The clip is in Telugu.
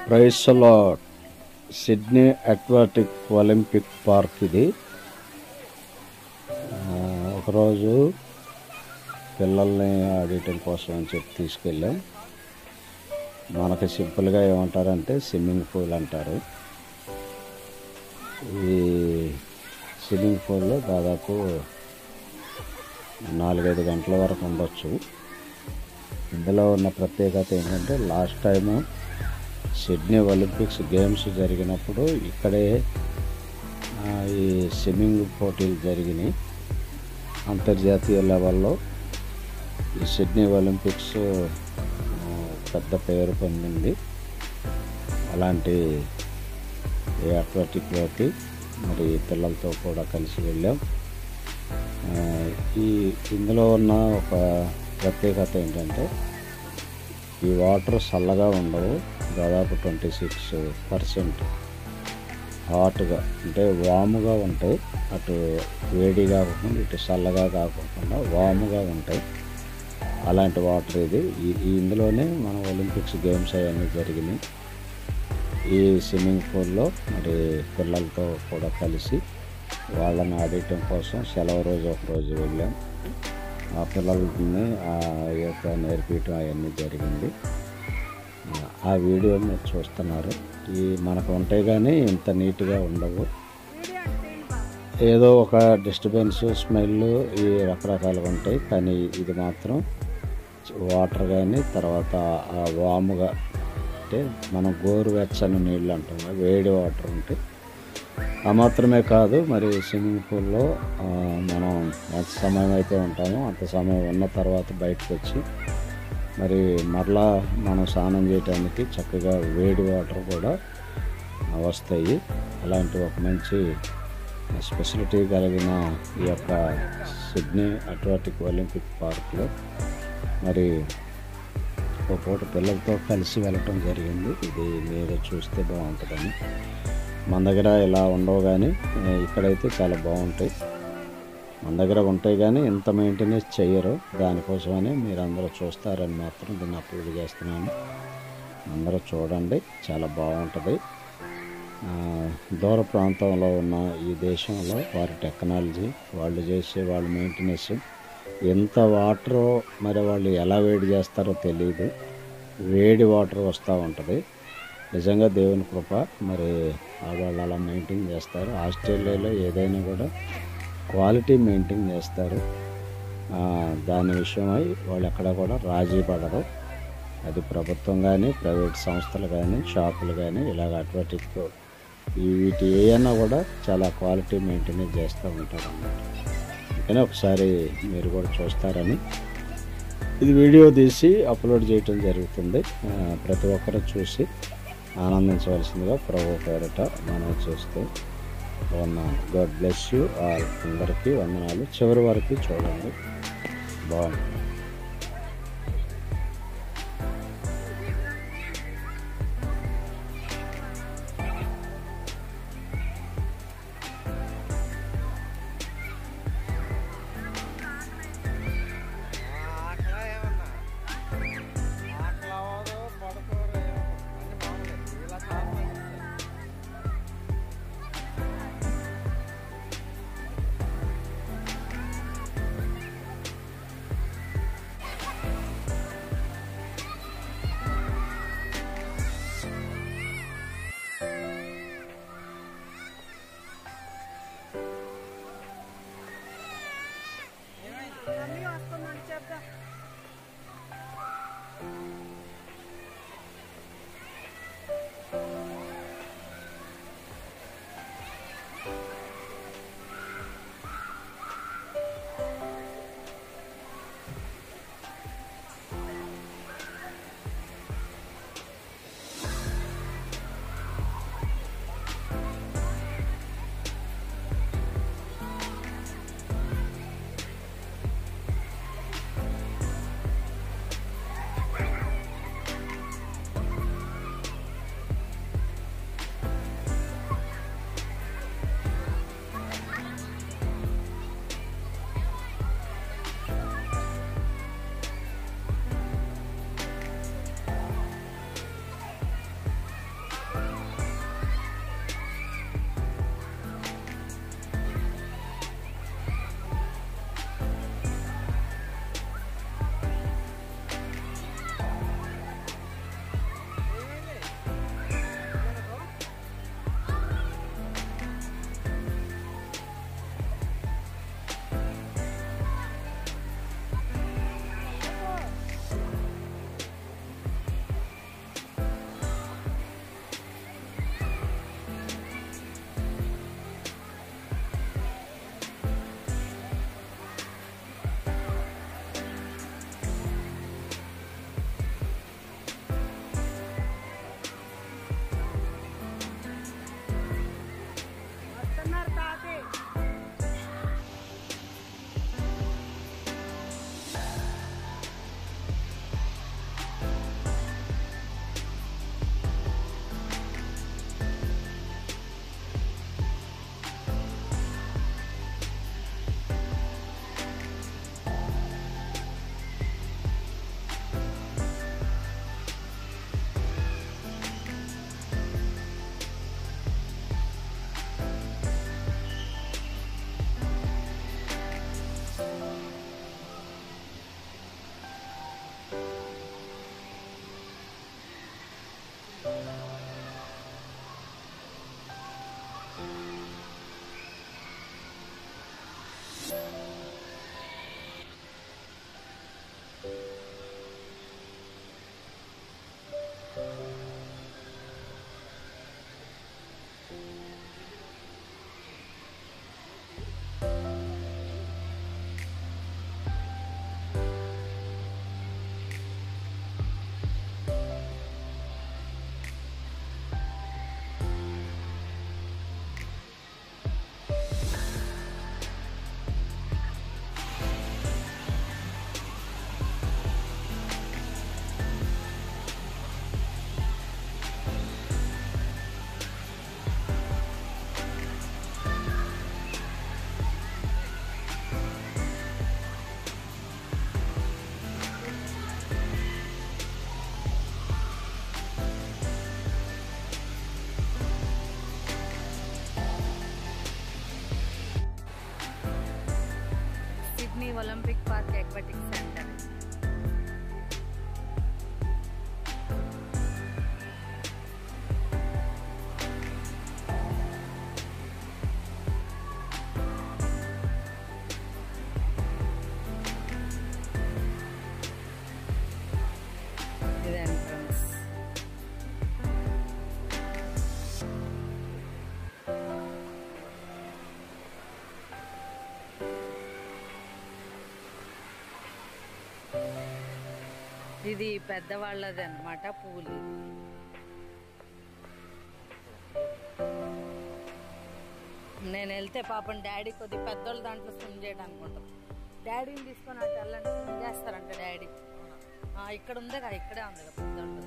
Price lord. Sydney aquatic Olympic park ఇది. ఒకరోజు పిల్లల్ని ఆడటం కోసం అని చెప్పి తీసుకెళ్ళాం. మనకి సింపుల్గా ఏమంటారంటే స్విమ్మింగ్ పూల్ అంటారు. ఈ స్విమ్మింగ్ పూల్లో దాదాపు 4-5 గంటల వరకు ఉండొచ్చు. ఇందులో ఉన్న ప్రత్యేకత ఏంటంటే last time Sydney Olympics games జరిగినప్పుడు ఇక్కడే ఈ స్విమ్మింగ్ పోటీలు జరిగినాయి. అంతర్జాతీయ లెవెల్లో ఈ సిడ్నీ ఒలింపిక్స్ పెద్ద పేరు పొందింది. అలాంటి ఈ అక్వాటిక్లోకి మరి పిల్లలతో కూడా కలిసి వెళ్ళాం. ఇందులో ఉన్న ఒక ప్రత్యేకత ఏంటంటే ఈ వాటర్ చల్లగా ఉండవు. దాదాపు 26% హాట్గా అంటే వాముగా ఉంటాయి. అటు వేడిగా కాకుండా ఇటు చల్లగా కాకుండా వాముగా ఉంటాయి. అలాంటి వాటర్ ఇది. ఇందులోనే మన ఒలింపిక్స్ గేమ్స్ అవన్నీ జరిగినాయి. ఈ స్విమ్మింగ్ పూల్లో మరి పిల్లలతో కూడా కలిసి వాళ్ళని ఆడటం కోసం సెలవు రోజు ఒకరోజు వెళ్ళాం. ఆ పిల్లల్ని నేర్పించడం అవన్నీ జరిగింది. ఆ వీడియో మీరు చూస్తున్నారు. ఈ మనకు ఉంటాయి కానీ ఇంత నీట్గా ఉండవు. ఏదో ఒక డిస్టర్బెన్స్, స్మెల్ ఈ రకరకాలుగా ఉంటాయి. కానీ ఇది మాత్రం వాటర్ కానీ తర్వాత ఆ వాముగా అంటే మనం గోరువెచ్చని నీళ్ళు అంటాం, వేడి వాటర్ ఉంటాయి. ఆ మాత్రమే కాదు, మరి స్విమ్మింగ్ పూల్లో మనం ఎంత సమయం అయితే ఉంటామో అంత సమయం ఉన్న తర్వాత బయటకు వచ్చి మరి మరలా మనం స్నానం చేయడానికి చక్కగా వేడి వాటర్ కూడా వస్తాయి. అలాంటి ఒక మంచి స్పెషాలిటీ కలిగిన ఈ యొక్క సిడ్నీ అక్వాటిక్ ఒలింపిక్ పార్క్లో మరి ఒక పూట పిల్లలతో కలిసి వెళ్ళటం జరిగింది. ఇది మీరు చూస్తే బాగుంటుందని. మన దగ్గర ఇలా ఉండవు కానీ ఇక్కడైతే చాలా బాగుంటాయి. మన దగ్గర ఉంటాయి కానీ ఇంత మెయింటెనెన్స్ చేయరు. దానికోసమని మీరు అందరూ చూస్తారని మాత్రం దీన్ని అప్లోడ్ చేస్తున్నాను. అందరూ చూడండి, చాలా బాగుంటుంది. దూర ప్రాంతంలో ఉన్న ఈ దేశంలో వారి టెక్నాలజీ, వాళ్ళు చేసే వాళ్ళ మెయింటెనెన్స్, ఎంత వాటర్ మరి వాళ్ళు ఎలా వేడి చేస్తారో తెలియదు. వేడి వాటర్ వస్తూ ఉంటుంది. నిజంగా దేవుని కృప. మరి వాళ్ళు అలా మెయింటైన్ చేస్తారు. ఆస్ట్రేలియాలో ఏదైనా కూడా క్వాలిటీ మెయింటైన్ చేస్తారు. దాని విషయమై వాళ్ళు ఎక్కడ కూడా రాజీ పడరు. అది ప్రభుత్వం కానీ, ప్రైవేట్ సంస్థలు కానీ, షాపులు కానీ ఇలాగ అక్వాటిక్ వీటి ఏమైనా కూడా చాలా క్వాలిటీ మెయింటైన్ చేస్తూ ఉంటారు అన్నమాట. అందుకని ఒకసారి మీరు కూడా చూస్తారని ఇది వీడియో తీసి అప్లోడ్ చేయటం జరుగుతుంది. ప్రతి ఒక్కరూ చూసి ఆనందించవలసిందిగా ప్రభు పేరట మనం చేస్తూ ఉన్నాను. God bless you all. అందరికీ వందనాలు. చివరి వరకు చూడండి, బాగుంటుంది. Olympic park aquatic centre. ఇది ఎంట్రన్స్. ఇది పెద్దవాళ్ళది అన్నమాట పూల్. నేను వెళ్తే పాపం డాడీ కొద్ది పెద్దోళ్ళు దాంట్లో స్విమ్ చేయడానికి ఉంటుంది. డాడీని తీసుకొని అటు వెళ్ళండి, స్విమ్ చేస్తారంట డాడీ. ఇక్కడ ఉందిగా, ఇక్కడే ఉంది పెద్దోళ్ళు.